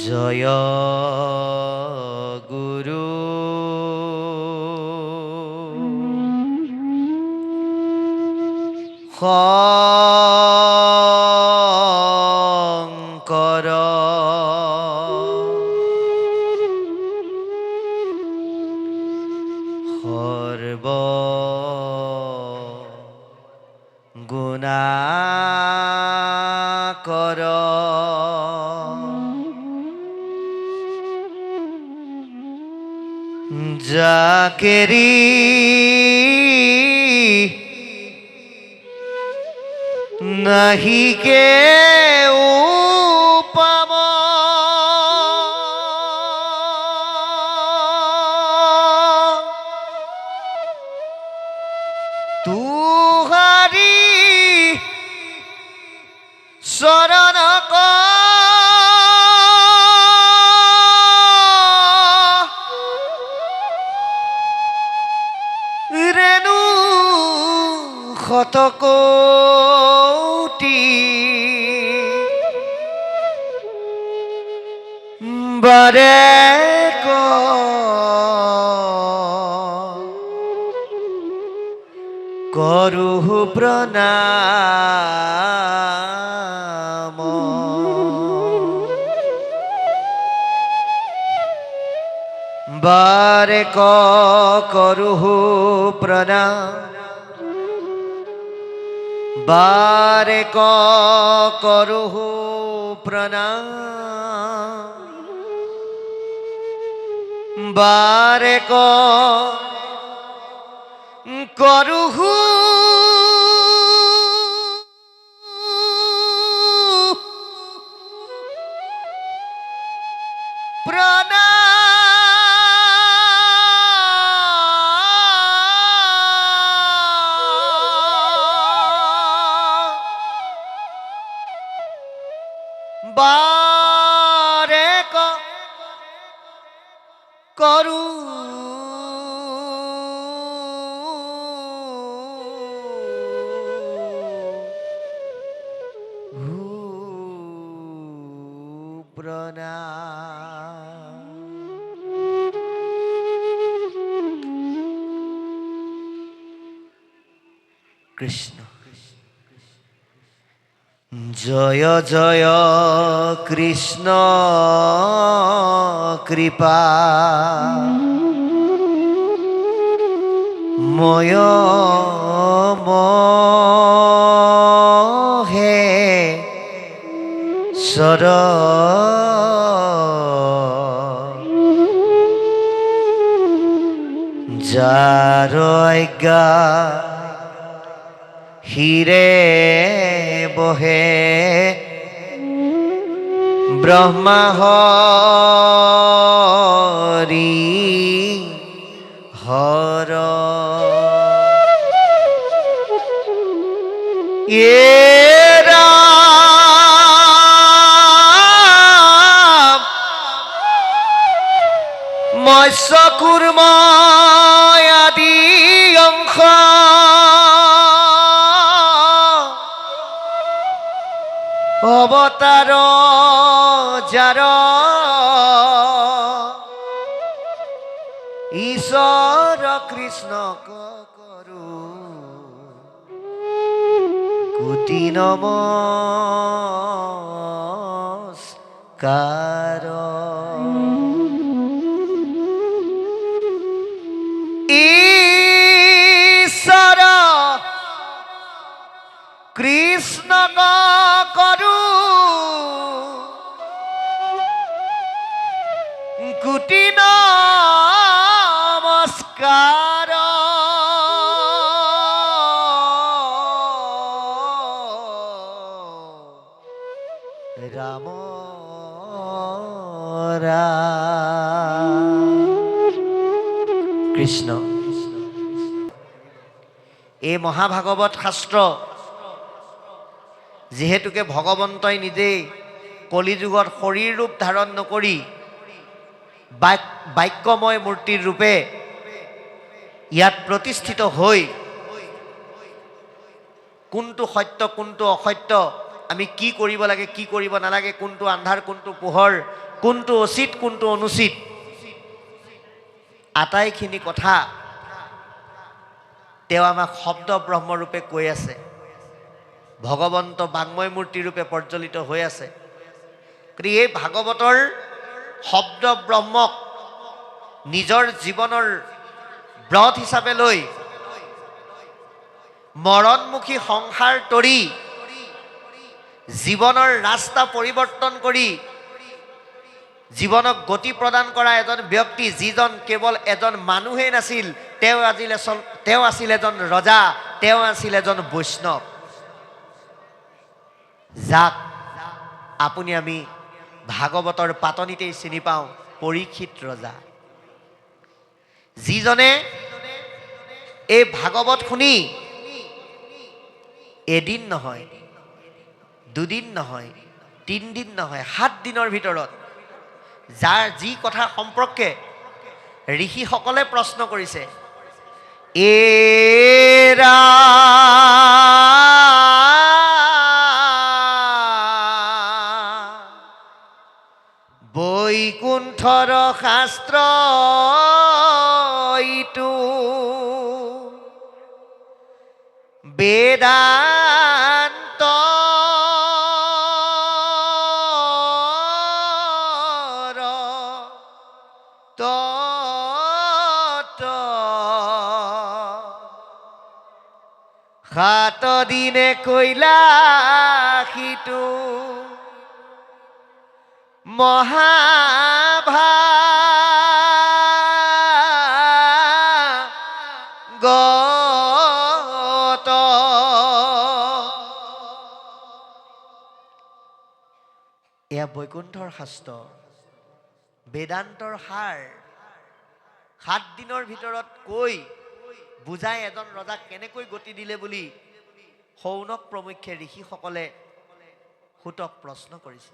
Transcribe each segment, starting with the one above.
জয় গুৰু শংকৰ সৰ্ব গুণাকৰ যাকেৰি নাহিকে উপম তুহারি শরণ রেণু শতকোটি বারে করু প্রণাম বারে করু প্রণাম বারে করু প্রণাম বারে করু বারে করু প্রণাম। কৃষ্ণ জয় জয় কৃষ্ণ কৃপা ময় মহে সর যার আজ্ঞা হিরে বহে ব্রহ্মা হরি হর এ রাম মৎস্য কুর্ম আদি অংশ অবতার যার ঈশ্বর কৃষ্ণ করু কোটি নমস্কার। ঈশ্বর কৃষ্ণ করু কোটি নমস্কার। রাম কৃষ্ণ এই মহাভাগৱত শাস্ত্ৰ যিহেতুকে ভগৱন্তই নিজেই কলিযুগত শৰীৰ ৰূপ ধাৰণ নকৰি বাক্যময় মূৰ্তিৰ ৰূপে ইয়াত প্ৰতিষ্ঠিত হৈ কোনটো সত্য কোনটো অসত্য আমি কি কৰিব লাগে কি কৰিব নালাগে কোনটো আন্ধাৰ কোনটো পোহৰ কোনটো উচিত কোনটো অনুচিত আটাইখিনি কথা তেওঁ আমাক শব্দ ব্ৰহ্মৰূপে কৈ আছে। ভগৱন্ত বাংময় মূৰ্তি ৰূপে প্ৰজ্বলিত হৈ আছে। গতিকে এই ভাগৱতৰ শব্দ ব্ৰহ্মক নিজৰ জীৱনৰ ব্ৰত হিচাপে লৈ মৰণমুখী সংসাৰ তৰি জীৱনৰ ৰাস্তা পৰিৱৰ্তন কৰি জীৱনক গতি প্ৰদান কৰা এজন ব্যক্তি, যিজন কেৱল এজন মানুহেই নাছিল, তেওঁ আছিল এজন ৰজা, তেওঁ আছিল এজন বৈষ্ণৱ, যাক আপুনি আমি ভাগৱতৰ পাতনিতেই চিনি পাওঁ, পৰীক্ষিত ৰজা, যিজনে এই ভাগৱত শুনি এদিন নহয়, দুদিন নহয়, 3 দিন নহয়, 7 দিনৰ ভিতৰত যাৰ যি কথা সম্পৰ্কে ঋষিসকলে প্ৰশ্ন কৰিছে, এৰা বৈকুণ্ঠৰ শাস্ত্ৰ ইটো বেদান্ত সাত দিনে কৈলাসিটো মহাভাগৱত। এয়া বৈকুণ্ঠৰ শাস্ত্ৰ, বেদান্তৰ সাৰ, 7 দিনৰ ভিতৰত কৈ বুজাই এজন ৰজাক কেনেকৈ গতি দিলে বুলি শৌনক প্ৰমুখ্যে ঋষিসকলে সুতক প্ৰশ্ন কৰিছে।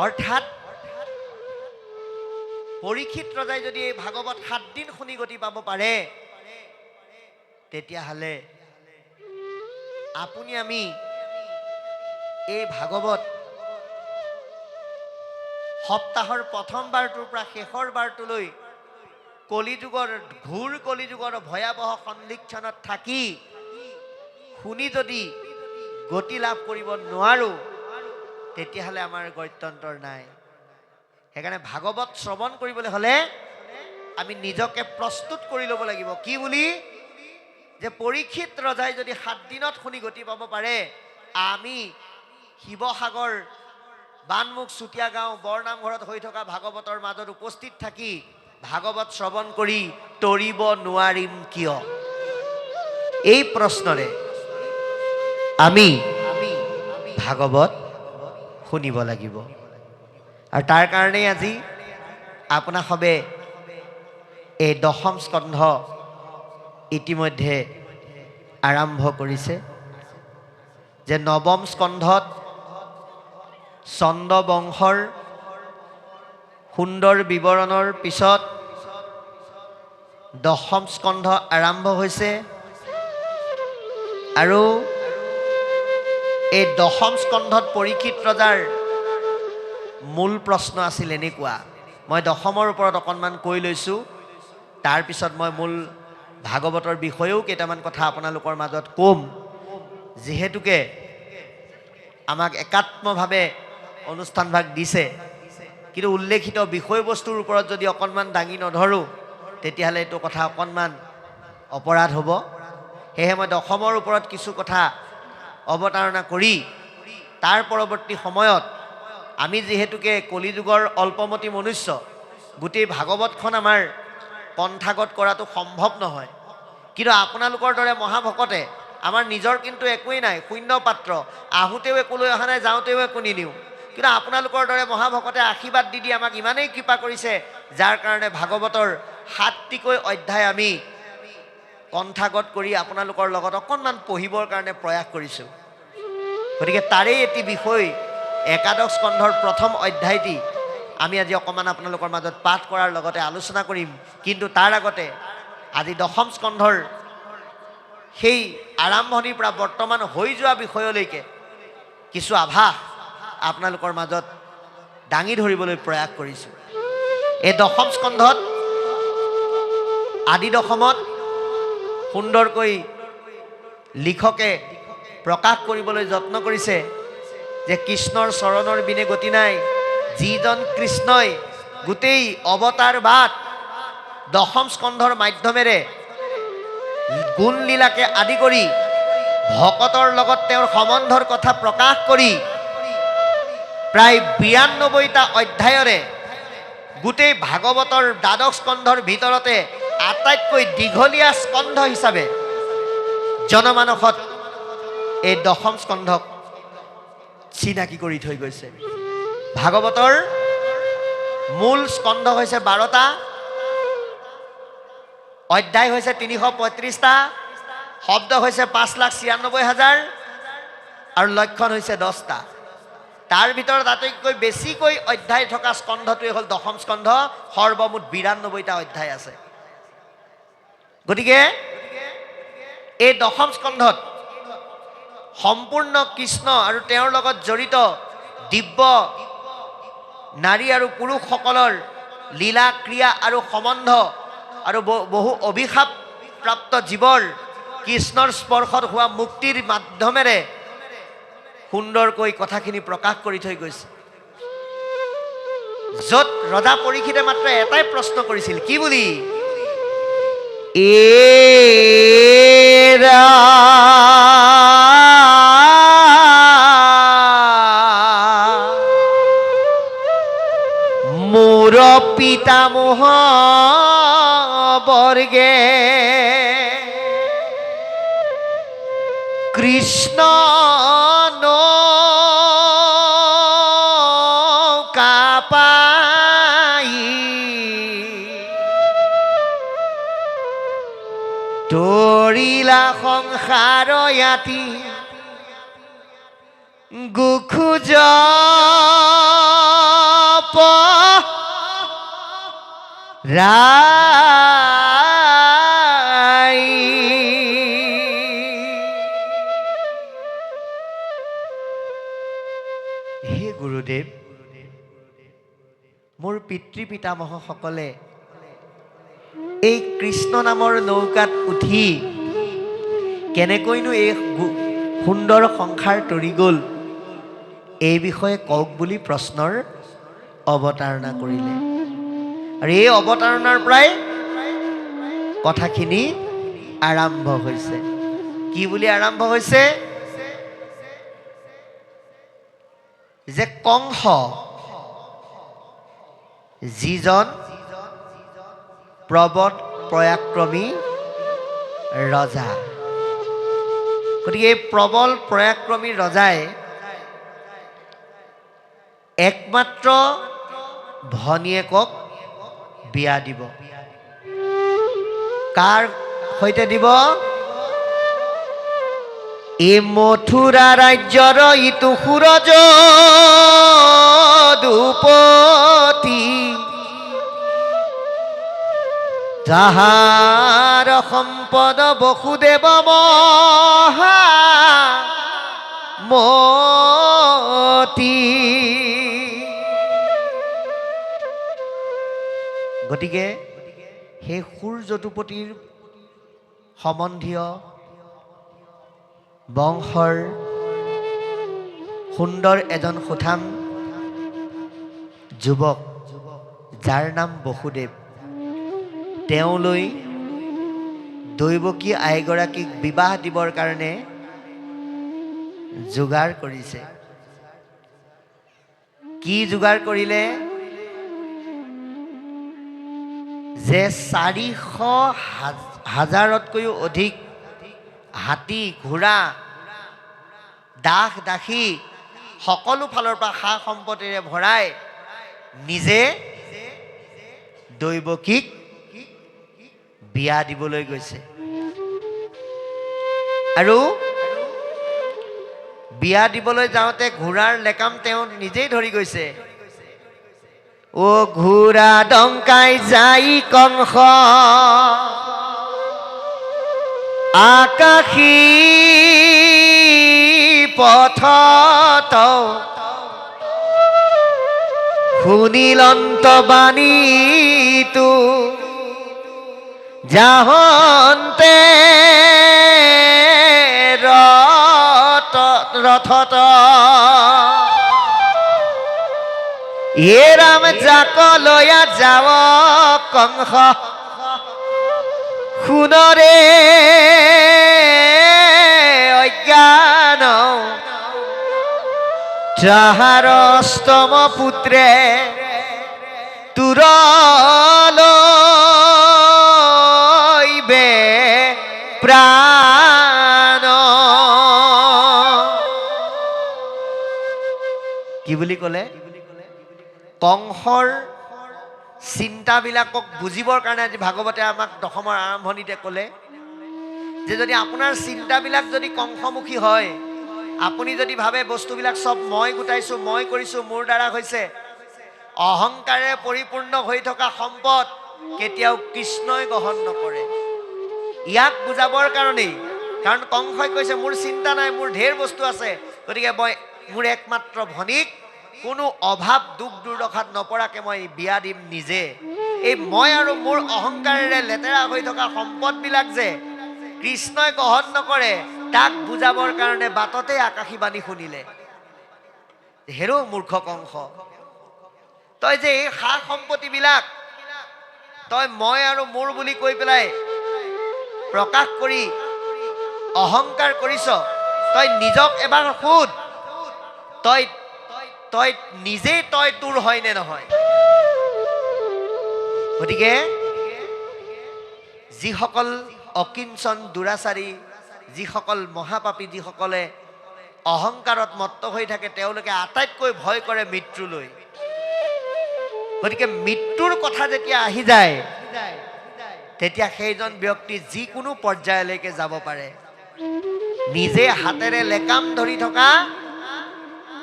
অৰ্থাৎ পৰীক্ষিত ৰজাই যদি এই ভাগৱত 7 দিন শুনি গতি পাব পাৰে, তেতিয়াহ'লে আপুনি আমি এই ভাগৱত সপ্তাহৰ প্ৰথম বাৰটোৰ পৰা শেষৰ বাৰটোলৈ কলিযুগৰ ঘূৰ কলিযুগৰ ভয়াৱহ সন্ধিক্ষণত থাকি শুনি যদি গতি লাভ কৰিব নোৱাৰোঁ, তেতিয়াহ'লে আমাৰ গত্যন্তৰ নাই। সেইকাৰণে ভাগৱত শ্ৰৱণ কৰিবলৈ হ'লে আমি নিজকে প্ৰস্তুত কৰি ল'ব লাগিব। কি বুলি? যে পৰীক্ষিত ৰজাই যদি 7 দিনত শুনি গতি পাব পাৰে, আমি শিৱসাগৰ বানমুখ চুতীয়া গাঁও বৰনামঘৰত হৈ থকা ভাগৱতৰ মাজত উপস্থিত থাকি ভাগৱত শ্ৰৱণ কৰি তৰিব নোৱাৰিম কিয়? এই প্ৰশ্নৰে আমি ভাগৱত শুনিব লাগিব। আৰু তাৰ কাৰণেই আজি আপোনা সবে এই 10ম স্কন্ধ ইতিমধ্যে আৰম্ভ কৰিছে। যে 9ম স্কন্ধত চন্দ বংশৰ সুন্দৰ বিৱৰণৰ পিছত 10ম স্কন্ধ আৰম্ভ হৈছে। আৰু এই 10ম স্কন্ধত পৰীক্ষিত ৰজাৰ মূল প্ৰশ্ন আছিল এনেকুৱা, মই 10মৰ ওপৰত অকণমান কৈ লৈছোঁ, তাৰপিছত মই মূল ভাগৱতৰ বিষয়েও কেইটামান কথা আপোনালোকৰ মাজত ক'ম। যিহেতুকে আমাক একাত্মভাৱে অনুষ্ঠানভাগ দিছে, কিন্তু উল্লেখিত বিষয়বস্তুৰ ওপৰত যদি অকণমান দাঙি নধৰোঁ, তেতিয়াহ'লে এইটো কথা অকণমান অপৰাধ হ'ব। সেয়েহে মই 10মৰ ওপৰত কিছু কথা অৱতাৰণা কৰি তাৰ পৰৱৰ্তী সময়ত আমি যিহেতুকে কলিযুগৰ অল্পমতি মনুষ্য, গোটেই ভাগৱতখন আমাৰ কণ্ঠাগত কৰাটো সম্ভৱ নহয়। কিন্তু আপোনালোকৰ দৰে মহাভকতে, আমাৰ নিজৰ কিন্তু একোৱেই নাই, শূন্য পাত্ৰ, আহোঁতেও একো লৈ অহা নাই, যাওঁতেও একো নিনিওঁ, কিন্তু আপোনালোকৰ দৰে মহাভকতে আশীৰ্বাদ দি আমাক ইমানেই কৃপা কৰিছে, যাৰ কাৰণে ভাগৱতৰ 7টিকৈ অধ্যায় আমি কণ্ঠাগত কৰি আপোনালোকৰ লগত অকণমান পঢ়িবৰ কাৰণে প্ৰয়াস কৰিছোঁ। গতিকে তাৰেই এটি বিষয়, একাদশ স্কন্ধৰ প্ৰথম অধ্যায়টি আমি আজি অকণমান আপোনালোকৰ মাজত পাঠ কৰাৰ লগতে আলোচনা কৰিম। কিন্তু তাৰ আগতে আজি 10ম স্কন্ধৰ সেই আৰম্ভণিৰ পৰা বৰ্তমান হৈ যোৱা বিষয়লৈকে কিছু আভাস আপোনালোকৰ মাজত দাঙি ধৰিবলৈ প্ৰয়াস কৰিছোঁ। এই দশম স্কন্ধত আদি দশমত সুন্দৰকৈ লিখকে প্ৰকাশ কৰিবলৈ যত্ন কৰিছে যে কৃষ্ণৰ চৰণৰ বিনে গতি নাই। যিজন কৃষ্ণই গোটেই অৱতাৰ বাদ দশম স্কন্ধৰ মাধ্যমেৰে গুণ লীলাকে আদি কৰি ভকতৰ লগত তেওঁৰ সম্বন্ধৰ কথা প্ৰকাশ কৰি প্ৰায় ৯২টা অধ্যায়ৰে গোটেই ভাগৱতৰ দ্বাদশ স্কন্ধৰ ভিতৰতে আটাইতকৈ দীঘলীয়া স্কন্ধ হিচাপে জনমানসত এই দশম স্কন্ধক চিনাকি কৰি থৈ গৈছে। ভাগৱতৰ মূল স্কন্ধ হৈছে ১২টা, অধ্যায় হৈছে ৩৩৫টা, শব্দ হৈছে ৫,৯৬,০০০ আৰু লক্ষণ হৈছে ১০টা। তাৰ ভিতৰত আটাইতকৈ বেছিকৈ অধ্যায় থকা স্কন্ধটোৱে হ'ল দশম স্কন্ধ। সৰ্বমুঠ ৯২টা অধ্যায় আছে। গতিকে এই দশম স্কন্ধত সম্পূৰ্ণ কৃষ্ণ আৰু তেওঁৰ লগত জড়িত দিব্য নাৰী আৰু পুৰুষসকলৰ লীলা ক্ৰিয়া আৰু সম্বন্ধ আৰু বহু অভিশাপ প্ৰাপ্ত জীৱৰ কৃষ্ণৰ স্পৰ্শত হোৱা মুক্তিৰ মাধ্যমেৰে সুন্দৰকৈ কথাখিনি প্ৰকাশ কৰি থৈ গৈছে। য'ত ৰজা পৰীক্ষিতে মাত্ৰ এটাই প্ৰশ্ন কৰিছিল, কি বুলি? এৰা মোৰ পিতামহ বৰ্গে কৃষ্ণ কাপাই তৰিলা সংসাৰ ইয়াতি গোখোজ ৰাই। হে গুৰুদেৱ, মোৰ পিতৃ পিতামহসকলে এই কৃষ্ণ নামৰ নৌকাত উঠি কেনেকৈনো এই সুন্দৰ সংসাৰ তৰি গ'ল, এই বিষয়ে কওক বুলি প্ৰশ্নৰ অৱতাৰণা কৰিলে। আৰু এই অৱতাৰণাৰ পৰাই কথাখিনি আৰম্ভ হৈছে। কি বুলি আৰম্ভ হৈছে? যে কংস যিজন প্ৰবল প্ৰয়াক্ৰমী ৰজা, গতিকে এই প্ৰবল প্ৰয়াক্ৰমী ৰজাই একমাত্ৰ ভনীয়েকক বিয়া দিব। কাৰ সৈতে দিব? এই মথুৰা ৰাজ্যৰ ইটো সুৰজ দুপতি, যাহাৰ সম্পদ বসুদেৱ মহামতি। গতিকে সেই সুৰ যদুপতিৰ সম্বন্ধীয় বংশৰ সুন্দৰ এজন সুঠাম যুৱক, যাৰ নাম বসুদেৱ, তেওঁলৈ দৈৱকী আইগৰাকীক বিবাহ দিবৰ কাৰণে যোগাৰ কৰিছে। কি যোগাৰ কৰিলে? যে ৪০০,০০০তকৈও অধিক হাতী ঘোঁৰা দাস দাসী সকলো ফালৰ পৰা সা সম্পত্তিৰে ভৰাই নিজে দৈৱকীক বিয়া দিবলৈ গৈছে। আৰু বিয়া দিবলৈ যাওঁতে ঘোঁৰাৰ লেকাম তেওঁ নিজেই ধৰি গৈছে। ও ঘোঁৰা ডংকাই যাই কংস আকাশী পথত শুনিলন্ত বাণীটো যাহন্তে ৰথত ৰাম যাক লয়া যাৱ কংস শুনৰে অজ্ঞান যাহাৰ অষ্টম পুত্ৰে তুৰলৈবে প্ৰাণ। কি বুলি ক'লে? কংসৰ চিন্তাবিলাকক বুজিবৰ কাৰণে আজি ভাগৱতে আমাক দশমৰ আৰম্ভণিতে ক'লে যে যদি আপোনাৰ চিন্তাবিলাক যদি কংসমুখী হয়, আপুনি যদি ভাবে বস্তুবিলাক চব মই গোটাইছোঁ, মই কৰিছোঁ, মোৰ দ্বাৰা হৈছে, অহংকাৰে পৰিপূৰ্ণ হৈ থকা সম্পদ কেতিয়াও কৃষ্ণই গ্ৰহণ নকৰে। ইয়াক বুজাবৰ কাৰণেই, কাৰণ কংসই কৈছে মোৰ চিন্তা নাই, মোৰ ঢেৰ বস্তু আছে, গতিকে মই মোৰ একমাত্ৰ ভনীক কোনো অভাৱ দুখ দুৰ্দশাত নপৰাকৈ মই বিয়া দিম নিজে। এই মই আৰু মোৰ অহংকাৰেৰে লেতেৰা হৈ থকা সম্পদবিলাক যে কৃষ্ণই গ্ৰহণ নকৰে, তাক বুজাবৰ কাৰণে বাটতে আকাশী বাণী শুনিলে। হেৰৌ মূৰ্খ কংস, তই যে এই সা সম্পত্তিবিলাক তই মই আৰু মোৰ বুলি কৈ পেলাই প্ৰকাশ কৰি অহংকাৰ কৰিছ, তই নিজক এবাৰ সোধ, তই তই নিজেই তই তোৰ হয়নে নহয়? গতিকে যিসকল অকিঞ্চন দুৰাচাৰী, যিসকল মহাপাপী, যিসকলে অহংকাৰত মত্ত হৈ থাকে, তেওঁলোকে আটাইতকৈ ভয় কৰে মৃত্যুলৈ। গতিকে মৃত্যুৰ কথা যেতিয়া আহি যায়, তেতিয়া সেইজন ব্যক্তি যিকোনো পৰ্যায়লৈকে যাব পাৰে। নিজে হাতেৰে লেকাম ধৰি থকা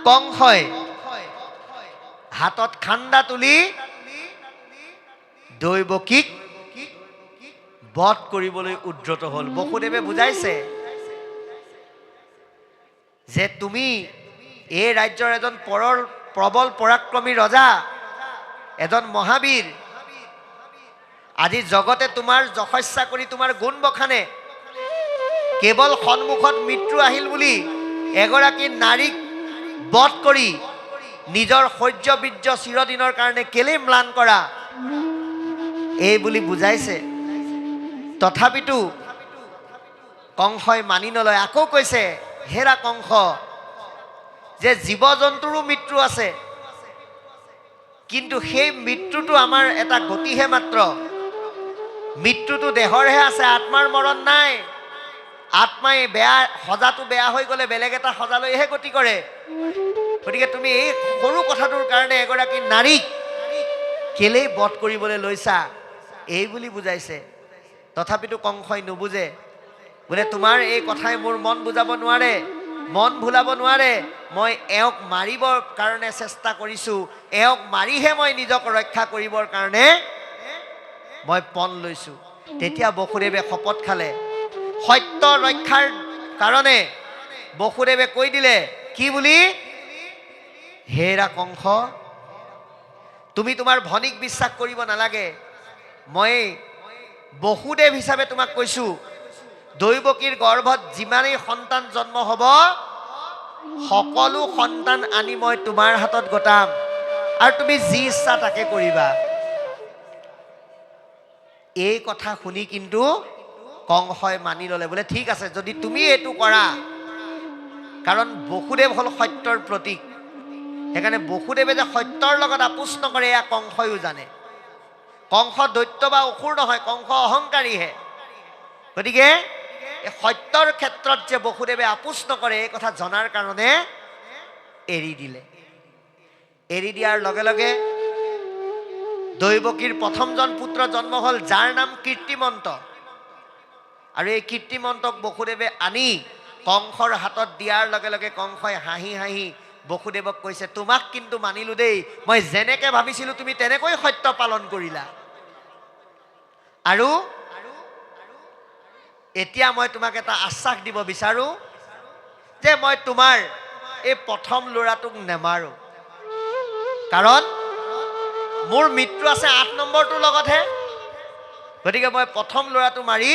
কংসই হাতত খাণ্ডা তুলি দৈৱকীক বধ কৰিবলৈ উদ্যত হ'ল। বসুদেৱে বুজাইছে যে তুমি এই ৰাজ্যৰ এজন প্ৰবল পৰাক্ৰমী ৰজা, এজন মহাবীৰ, আজি জগতে তোমাৰ যশস্যা কৰি তোমাৰ গুণ বখানে, কেৱল সন্মুখত মৃত্যু আহিল বুলি এগৰাকী নাৰীক বধ কৰি নিজৰ শৌৰ্য বীৰ্য চিৰদিনৰ কাৰণে কেলেই ম্লান কৰা, এই বুলি বুজাইছে। তথাপিতো কংসই মানি নলয়। আকৌ কৈছে, হেৰা কংস, যে জীৱ জন্তুৰো মৃত্যু আছে, কিন্তু সেই মৃত্যুটো আমাৰ এটা গতিহে মাত্ৰ। মৃত্যুটো দেহৰহে আছে, আত্মাৰ মৰণ নাই। আত্মাই বেয়া সজাটো বেয়া হৈ গ'লে বেলেগ এটা সজালৈহে গতি কৰে। গতিকে তুমি এই সৰু কথাটোৰ কাৰণে এগৰাকী নাৰীক কেলেই বধ কৰিবলৈ লৈছা, এই বুলি বুজাইছে। তথাপিতো কংসই নুবুজে। বোলে তোমাৰ এই কথাই মোৰ মন বুজাব নোৱাৰে, মন ভুলাব নোৱাৰে। মই এওঁক মাৰিবৰ কাৰণে চেষ্টা কৰিছোঁ, এওঁক মাৰিহে মই নিজক ৰক্ষা কৰিবৰ কাৰণে মই পণ লৈছোঁ। তেতিয়া বসুদেৱে শপত খালে। সত্য ৰক্ষাৰ কাৰণে বসুদেৱে কৈ দিলে, কি বুলি? হেৰা কংস, তুমি তোমাৰ ভনীক বিশ্বাস কৰিব নালাগে। মই বসুদেৱ হিচাপে তোমাক কৈছোঁ, দৈৱকীৰ গৰ্ভত যিমানেই সন্তান জন্ম হ'ব, সকলো সন্তান আনি মই তোমাৰ হাতত গতাম, আৰু তুমি যি ইচ্ছা তাকে কৰিবা। এই কথা শুনি কিন্তু কংসই মানি ল'লে। বোলে ঠিক আছে, যদি তুমি এইটো কৰা, কাৰণ বসুদেৱ হ'ল সত্যৰ প্ৰতীক, সেইকাৰণে বসুদেৱে যে সত্যৰ লগত আপোচ নকৰে এয়া কংসইও জানে। কংস দৈত্য বা অসুৰ নহয়, কংস অহংকাৰীহে। গতিকে এই সত্যৰ ক্ষেত্ৰত যে বসুদেৱে আপোচ নকৰে, এই কথা জনাৰ কাৰণে এৰি দিলে। এৰি দিয়াৰ লগে লগে দৈৱকীৰ প্ৰথমজন পুত্ৰ জন্ম হ'ল, যাৰ নাম কীৰ্তিমন্ত। আৰু এই কীৰ্তিমন্তক বসুদেৱে আনি কংসৰ হাতত দিয়াৰ লগে লগে কংসই হাঁহি হাঁহি বসুদেৱক কৈছে, তোমাক কিন্তু মানিলোঁ দেই, মই যেনেকৈ ভাবিছিলোঁ তুমি তেনেকৈ সত্য পালন কৰিলা। আৰু এতিয়া মই তোমাক এটা আশ্বাস দিব বিচাৰোঁ যে মই তোমাৰ এই প্ৰথম ল'ৰাটোক নেমাৰোঁ, কাৰণ মোৰ মৃত্যু আছে 8 নম্বৰটোৰ লগতহে। গতিকে মই প্ৰথম ল'ৰাটো মাৰি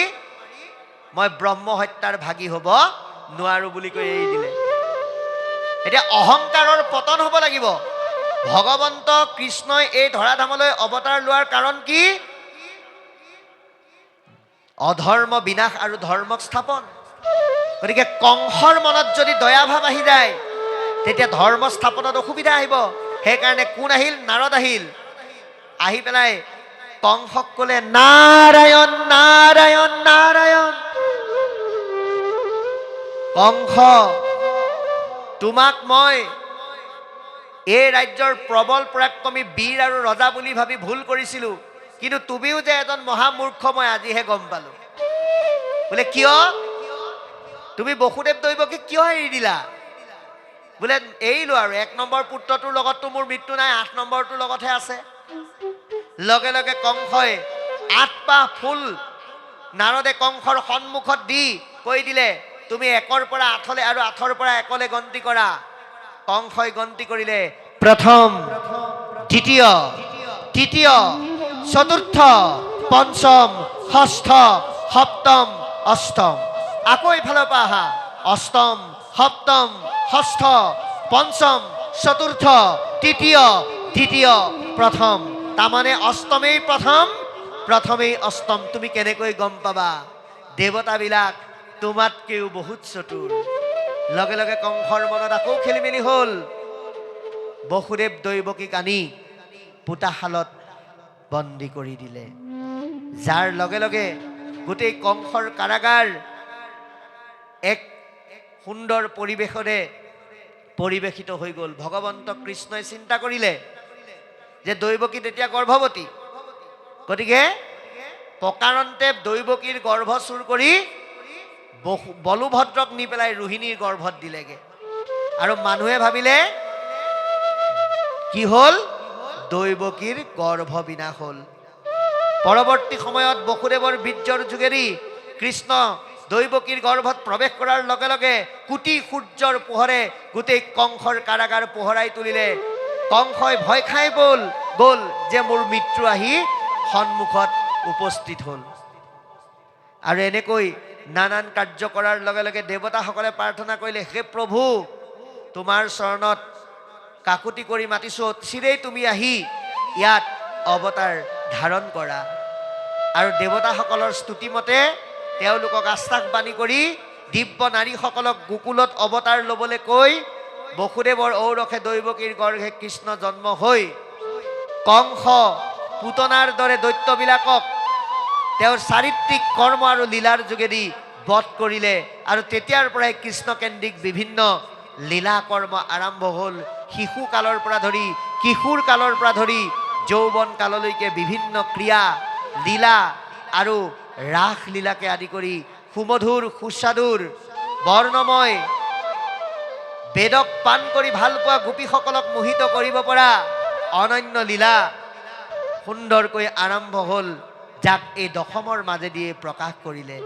মই ব্ৰহ্ম হত্যাৰ ভাগী হ'ব নোৱাৰো বুলি কৈ এৰি দিলে। এতিয়া অহংকাৰৰ পতন হ'ব লাগিব। ভগৱন্ত কৃষ্ণই এই ধৰাধামলৈ অৱতাৰ লোৱাৰ কাৰণ কি? অধৰ্ম বিনাশ আৰু ধৰ্মক স্থাপন। গতিকে কংসৰ মনত যদি দয়াভাৱ আহি যায় তেতিয়া ধৰ্ম স্থাপনত অসুবিধা আহিব। সেইকাৰণে কোন আহিল? নাৰদ আহিল। আহি পেলাই কংসক ক'লে, নাৰায়ণ নাৰায়ণ নাৰায়ণ। কংস, তোমাক মই এই ৰাজ্যৰ প্ৰবল পৰাক্ৰমী বীৰ আৰু ৰজা বুলি ভাবি ভুল কৰিছিলো, কিন্তু তুমিও যে এজন মহামূৰ্খ মই আজিহে গম পালো। বোলে কিয়? তুমি বসুদেৱ দৈৱকীক কিয় এৰি দিলা? বোলে এৰিলো আৰু 1 নম্বৰ পুত্ৰটোৰ লগততো মোৰ মৃত্যু নাই, 8 নম্বৰটোৰ লগতহে আছে। লগে লগে কংসই 8 পাহ ফুল নাৰদে কংসৰ সন্মুখত দি কৈ দিলে, তুমি 1ৰ পৰা 8লৈ আৰু 8ৰ পৰা 1লৈ গন্তি কৰা। কংসই গন্তি কৰিলে, প্ৰথম, দ্বিতীয়, তৃতীয়, চতুৰ্থ, পঞ্চম, ষষ্ঠ, সপ্তম, অষ্টম। আকৌ এইফালৰ পৰা আহা, অষ্টম, সপ্তম, ষষ্ঠ, পঞ্চম, চতুৰ্থ, তৃতীয়, দ্বিতীয়, প্ৰথম। তাৰমানে অষ্টমেই প্ৰথম, প্ৰথমেই অষ্টম। তুমি কেনেকৈ গম পাবা? দেৱতাবিলাক তোমাতকেও বহুত চতুৰ। লগে লগে কংসৰ মনত আকৌ খেলি মেলি হ'ল। বসুদেৱ দৈৱকীক আনি পোতাশালত বন্দী কৰি দিলে, যাৰ লগে লগে গোটেই কংসৰ কাৰাগাৰ এক সুন্দৰ পৰিৱেশৰে পৰিৱেশিত হৈ গ'ল। ভগৱন্ত কৃষ্ণই চিন্তা কৰিলে যে দৈৱকী তেতিয়া গৰ্ভৱতী। গতিকে প্ৰকাৰন্তে দৈৱকীৰ গৰ্ভ চুৰ কৰি বলুভদ্ৰক নি পেলাই ৰোহিণীৰ গৰ্ভত দিলেগে। আৰু মানুহে ভাবিলে কি হ'ল? দৈৱকীৰ গৰ্ভ বিনাশ হ'ল। পৰৱৰ্তী সময়ত বসুদেৱৰ বীৰ্যৰ যোগেদি কৃষ্ণ দৈৱকীৰ গৰ্ভত প্ৰৱেশ কৰাৰ লগে লগে কোটি সূৰ্যৰ পোহৰে গোটেই কংসৰ কাৰাগাৰ পোহৰাই তুলিলে। কংসই ভয় খাই গ'ল যে মোৰ মৃত্যু আহি সন্মুখত উপস্থিত হ'ল। আৰু এনেকৈ নানান কাৰ্য কৰাৰ লগে লগে দেৱতাসকলে প্ৰাৰ্থনা কৰিলে, হে প্ৰভু, তোমাৰ চৰণত কাকুতি কৰি মাতিছোঁ, চিৰেই তুমি আহি ইয়াত অৱতাৰ ধাৰণ কৰা। আৰু দেৱতাসকলৰ স্তুতিমতে তেওঁলোকক আশ্বাস বাণী কৰি দিব্য নাৰীসকলক গোকুলত অৱতাৰ ল'বলৈ কৈ বসুদেৱৰ ঔৰসে দৈৱকীৰ গৰ্ভে কৃষ্ণ জন্ম হৈ কংস পুতনাৰ দৰে দৈত্যবিলাকক তেওঁৰ চাৰিত্ৰিক কৰ্ম আৰু লীলাৰ যোগেদি বধ কৰিলে। আৰু তেতিয়াৰ পৰাই কৃষ্ণকেন্দ্ৰিক বিভিন্ন লীলা কৰ্ম আৰম্ভ হ'ল। শিশু কালৰ পৰা ধৰি কিশোৰ কালৰ পৰা ধৰি যৌৱন কাললৈকে বিভিন্ন ক্ৰিয়া লীলা আৰু ৰাস লীলাকে আদি কৰি সুমধুৰ সুস্বাদুৰ বৰ্ণময় বেদক পান কৰি ভাল পোৱা গোপীসকলক মোহিত কৰিব পৰা অনন্য লীলা সুন্দৰকৈ আৰম্ভ হ'ল, যাক এই দশমৰ মাজেদিয়ে প্ৰকাশ কৰিলে।